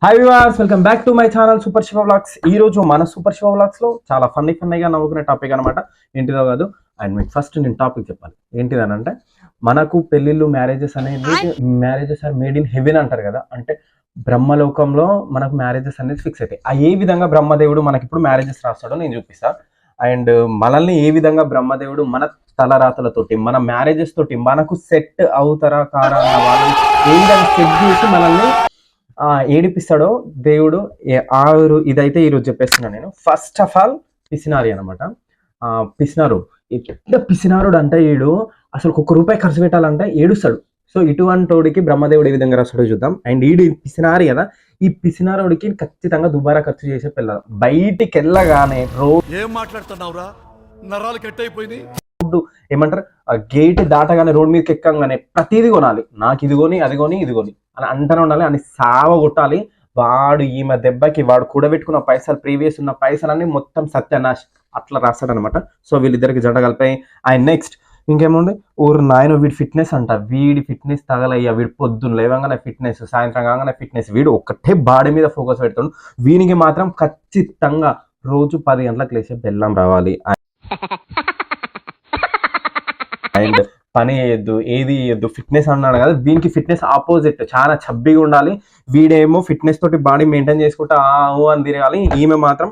Hi viewers, welcome back to my channel super Shiva vlogs. ఈ రోజు మన సూపర్ శివ వ్లాగ్స్ లో చాలా ఫన్నీగా నవ్వుకునే టాపిక్ అనమాట. ఏంటిదో కాదు, అండ్ మీకు ఫస్ట్ నేను టాపిక్ చెప్పాలి. ఏంటిదనంటే, మనకు పెళ్లిళ్ళు marriages are made in heaven అంటారు కదా. అంటే బ్రహ్మలోకంలో మనకు మ్యారేజెస్ అనేది ఫిక్స్ అవుతాయి. ఏ విధంగా బ్రహ్మదేవుడు మనకి ఇప్పుడు మ్యారేజెస్ రాస్తాడో నేను చూపిస్తా. అండ్ మనల్ని ఏ విధంగా బ్రహ్మదేవుడు మన తలరాతలతోటి, మన మ్యారేజెస్ తోటి మనకు సెట్ అవుతారా కారా అన్న వాళ్ళని ఏ విధంగా సెట్ చేసి మనల్ని ఏడిపిస్తాడో దేవుడు. ఇదైతే ఈరోజు చెప్పేస్తున్నాను నేను. ఫస్ట్ ఆఫ్ ఆల్ పిసినారి అనమాట. పిసినారు ఎట్లా పిసినారుడు అంటే, ఈడు అసలు ₹1 ఖర్చు పెట్టాలంటే ఏడుస్తాడు. సో ఇటువంటికి బ్రహ్మదేవుడు ఏ విధంగా రాస్తాడో చూద్దాం. అండ్ ఈడు పిసినారి కదా, ఈ పిసినారుడికి ఖచ్చితంగా దుబారా ఖర్చు చేసే పిల్లలు బయటికి వెళ్ళగానే ఏం మాట్లాడుతున్నావురా, నరాలు కట్ అయిపోయింది. ఏమంటారు, గేట్ దాటగానే రోడ్ మీదకి ఎక్కగానే ప్రతిదీ కొనాలి. నాకు ఇది కొని, అది కొని, ఇది కొని అని అంటనే ఉండాలి. అని సావ కొట్టాలి. వాడు ఈమె దెబ్బకి వాడు కూడబెట్టుకున్న పైసలు, ప్రీవియస్ ఉన్న పైసలన్నీ మొత్తం సత్యనాశ్ అట్లా రాస్తాడనమాట. సో వీళ్ళిద్దరికి జంట కలిపాయి. అండ్ నెక్స్ట్ ఇంకేముంది, ఊరు నాయన వీడి ఫిట్నెస్ అంట. వీడి ఫిట్నెస్ తగలయ్యా. వీడు పొద్దున్న లేవగానే ఫిట్నెస్, సాయంత్రం కాగానే ఫిట్నెస్. వీడు ఒక్కటే బాడీ మీద ఫోకస్ పెడుతుండు. వీనికి మాత్రం ఖచ్చితంగా రోజు 10 గంటలకు లేచే బెల్లం రావాలి. అండ్ పని చేయొద్దు, ఏది చేయొద్దు, ఫిట్నెస్ అన్నాడు కదా. వీనికి ఫిట్నెస్ ఆపోజిట్, చాలా చబ్బిగా ఉండాలి. వీడేమో ఫిట్నెస్ తోటి బాడీ మెయింటైన్ చేసుకుంటా అని తిరగాలి. ఈమె మాత్రం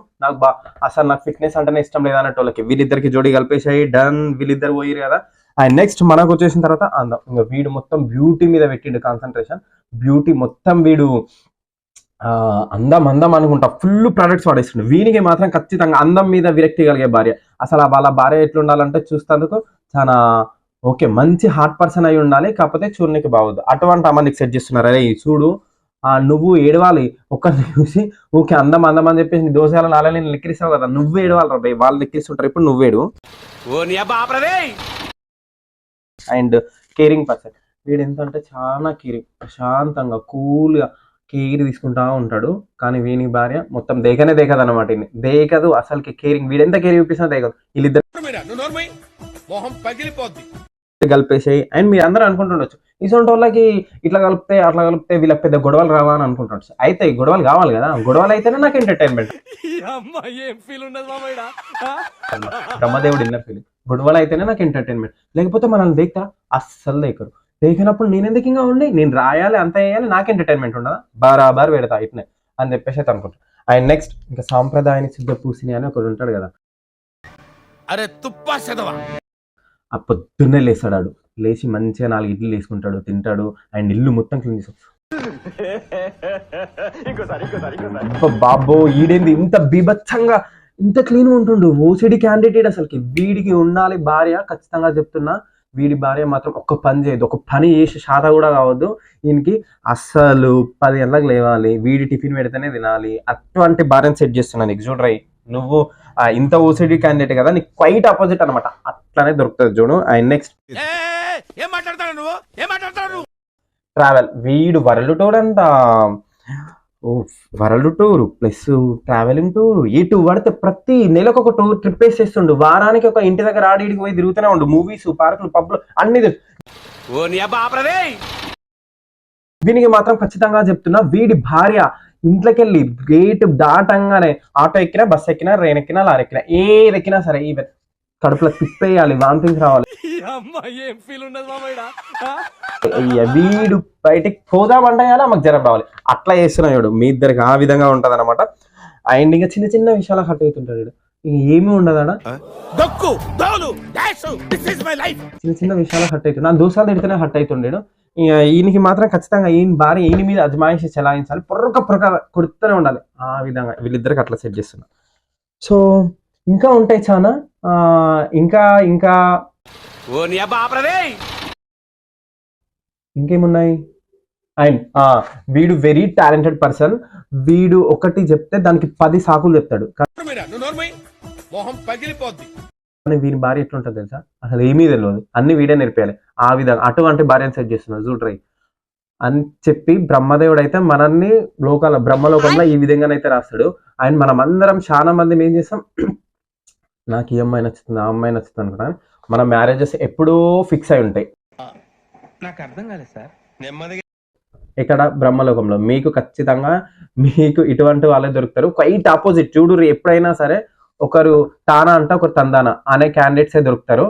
అసలు నాకు ఫిట్నెస్ అంటేనే ఇష్టం లేదు అన్నట్టు వాళ్ళకి. వీళ్ళిద్దరికి జోడీ కలిపేసాయి, డన్. వీళ్ళిద్దరు పోయిరు కదా. అండ్ నెక్స్ట్ మనకు వచ్చేసిన తర్వాత అందం. ఇంకా వీడు మొత్తం బ్యూటీ మీద పెట్టిండు కాన్సన్ట్రేషన్. బ్యూటీ మొత్తం వీడు అందం అనుకుంటా ఫుల్ ప్రొడక్ట్స్ వాడేస్తుండు. వీనికి మాత్రం ఖచ్చితంగా అందం మీద విరక్తి కలిగే భార్య. అసలు వాళ్ళ భార్య ఎట్లుండాలంటే చూస్తేందుకు చాలా ఓకే, మంచి హార్ట్ పర్సన్ అయి ఉండాలి. కాకపోతే చూడడానికి బాగోదు. అటువంటి అమ్మాయికి సెట్ చేస్తున్నారు. అరే చూడు, నువ్వు ఏడవాలి. ఒకరిని చూసి ఓకే అందం అని చెప్పేసి దోషాల నాలని లెక్కిరిస్తావు కదా, నువ్వు ఏడవాలి రా. వాళ్ళు లెక్కిస్తుంటారు, ఇప్పుడు నువ్వేడు. And caring person. వీడు ఎంత అంటే చాలా కేరింగ్, ప్రశాంతంగా కూల్గా కేర్ తీసుకుంటా ఉంటాడు. కానీ వీని భార్య మొత్తం దేకదు అనమాట. దేకదు అసలుకి. కేరింగ్ వీడెంత కేర్ చూపిస్తున్నా దేకదు. వీళ్ళిద్దరు కలిపేసాయి. అండ్ మీరు అందరూ అనుకుంటుండొచ్చు, ఇటువంటి వాళ్ళకి ఇట్లా కలిపితే అట్లా కలిపితే వీళ్ళకి పెద్ద గొడవలు రావా అని అనుకుంటుండొచ్చు. అయితే గొడవలు కావాలి కదా. గొడవలు అయితేనే నాకు ఎంటర్టైన్మెంట్. బ్రహ్మదేవుడు ఇన్నర్ ఫీలింగ్. గొడవలు అయితేనే నాకు ఎంటర్టైన్మెంట్. లేకపోతే మనల్ని దేక్తా అస్సలు దేకరు. దేకినప్పుడు నేను ఎందుకు ఇంకా ఉండి నేను రాయాలి, అంత వేయాలి, నాకు ఎంటర్టైన్మెంట్ ఉండదా? బారాబార్ పెడతా ఇట్నే అని చెప్పేసి అయితే అనుకుంటా. అండ్ నెక్స్ట్ ఇంకా సాంప్రదాయాన్ని సిద్ధ పూసిని అని ఒకడు ఉంటాడు కదా. అరే తుప్పా చదవా, ఆ పొద్దున్నే లేస్తాడు. లేచి మంచిగా 4 ఇడ్లీలు వేసుకుంటాడు, తింటాడు. అండ్ ఇల్లు మొత్తం క్లీన్ చేస్తాడు. బాబో ఈడేంది ఇంత బీభత్సంగా ఇంత క్లీన్ ఉంటుండు. ఓసిడి క్యాండిడేట్ అసలుకి. వీడికి ఉండాలి భార్య, ఖచ్చితంగా చెప్తున్నా. వీడి భార్య మాత్రం ఒక్క పని చేయదు, ఒక పని చేసే శాత కూడా కావద్దు. ఈయనకి అస్సలు 10 గంటలకు లేవాలి, వీడి టిఫిన్ పెడితేనే తినాలి. అటువంటి భార్యను సెట్ చేస్తున్నాను. నీకు చూడరై, నువ్వు ఇంత ఓసిడి క్యాండిడేట్ కదా, నీకు క్వైట్ ఆపోజిట్ అనమాట. అట్లానే దొరుకుతుంది చూడు. And next travel. వీడు వరల్డ్ టూర్ అంట. World tour plus travelling tour. ఇటు పడితే ప్రతి నెలకు ఒక టూర్ ట్రిప్ వేసేస్తుండు. వారానికి ఒక ఇంటి దగ్గర ఆడికి పోయి తిరుగుతూనే ఉండు. మూవీస్, పార్కులు, పబ్లు అన్ని. వీనికి మాత్రం ఖచ్చితంగా చెప్తున్నా, వీడి భార్య ఇంట్లోకి వెళ్ళి గేట్ దాటంగానే ఆటో ఎక్కినా, బస్ ఎక్కినా, ట్రైన్ ఎక్కినా, లారీ ఎక్కినా, ఏది ఎక్కినా సరే ఈవెన్ కడుపులో తిప్పేయాలి, వామిటింగ్స్ రావాలి. వీడు బయటికి పోదామంటే మాకు జ్వరం రావాలి. అట్లా చేస్తున్నాడు. మీ ఇద్దరికి ఆ విధంగా ఉంటది అనమాట. అండ్ ఇంకా చిన్న చిన్న విషయాలు హట్ అవుతుంటాడు. ఏమీ ఉండదా, చిన్న చిన్న విషయాలు హట్ అవుతుంది. నా దోసాలు తిడితేనే హట్ అవుతుండేడు. ఈయనకి మాత్రం ఖచ్చితంగా ఈయన భార్య ఈయన మీద అజమాయిషి చెలాయించాలి. పొరక కొడుతూనే ఉండాలి. ఆ విధంగా వీళ్ళిద్దరికి అట్లా సెట్ చేస్తున్నా. సో ఇంకా ఉంటాయి చాలా. ఇంకా ఇంకేమున్నాయి. అండ్ వీడు వెరీ టాలెంటెడ్ పర్సన్. వీడు ఒకటి చెప్తే దానికి 10 సాకులు చెప్తాడు. కానీ వీని భార్య ఎట్లుంటుంది తెలుసా, అసలు ఏమీ తెలియదు, అన్ని వీడే నేర్పేయాలి. ఆ విధంగా అటువంటి భార్యను సెట్ చేస్తున్నారు చూడరై అని చెప్పి బ్రహ్మదేవుడు అయితే మనల్ని బ్రహ్మలోకంలో ఈ విధంగానైతే రాస్తాడు. అండ్ మనం అందరం చాలా మంది ఏం చేస్తాం, నాకు ఈ అమ్మాయి నచ్చుతుంది, ఆ అమ్మాయి నచ్చుతుంది అనుకుంటా. మన మ్యారేజెస్ ఎప్పుడూ ఫిక్స్ అయి ఉంటాయి. నాకు అర్థం కాలేదు సార్. నెమ్మదిగా ఇక్కడ బ్రహ్మలోకంలో మీకు ఖచ్చితంగా మీకు ఇటువంటి వాళ్ళే దొరుకుతారు. క్వైట్ ఆపోజిట్ చూడు, ఎప్పుడైనా సరే ఒకరు తానా అంట ఒకరు తందానా అనే క్యాండిడేట్సే దొరుకుతారు.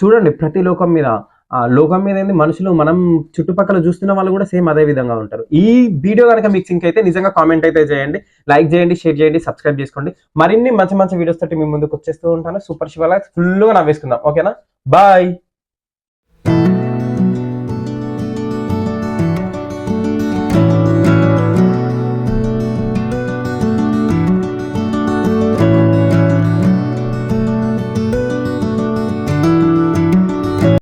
చూడండి ప్రతి లోకం మీద లోకం మీద ఏంది మనుషులు మనం చుట్టుపక్కల చూస్తున్న వాళ్ళు కూడా సేమ్ అదే విధంగా ఉంటారు. ఈ వీడియో కనుక మీకు సింక్ అయితే నిజంగా కామెంట్ అయితే చేయండి, లైక్ చేయండి, షేర్ చేయండి, సబ్స్క్రైబ్ చేసుకోండి. మరిన్ని మంచి మంచి వీడియోస్ తోటి మీ ముందుకు వచ్చేస్తూ ఉంటాను. సూపర్ శివ వ్లాగ్స్ ఫుల్గా నవ్వేసుకుందాం. ఓకేనా, బాయ్.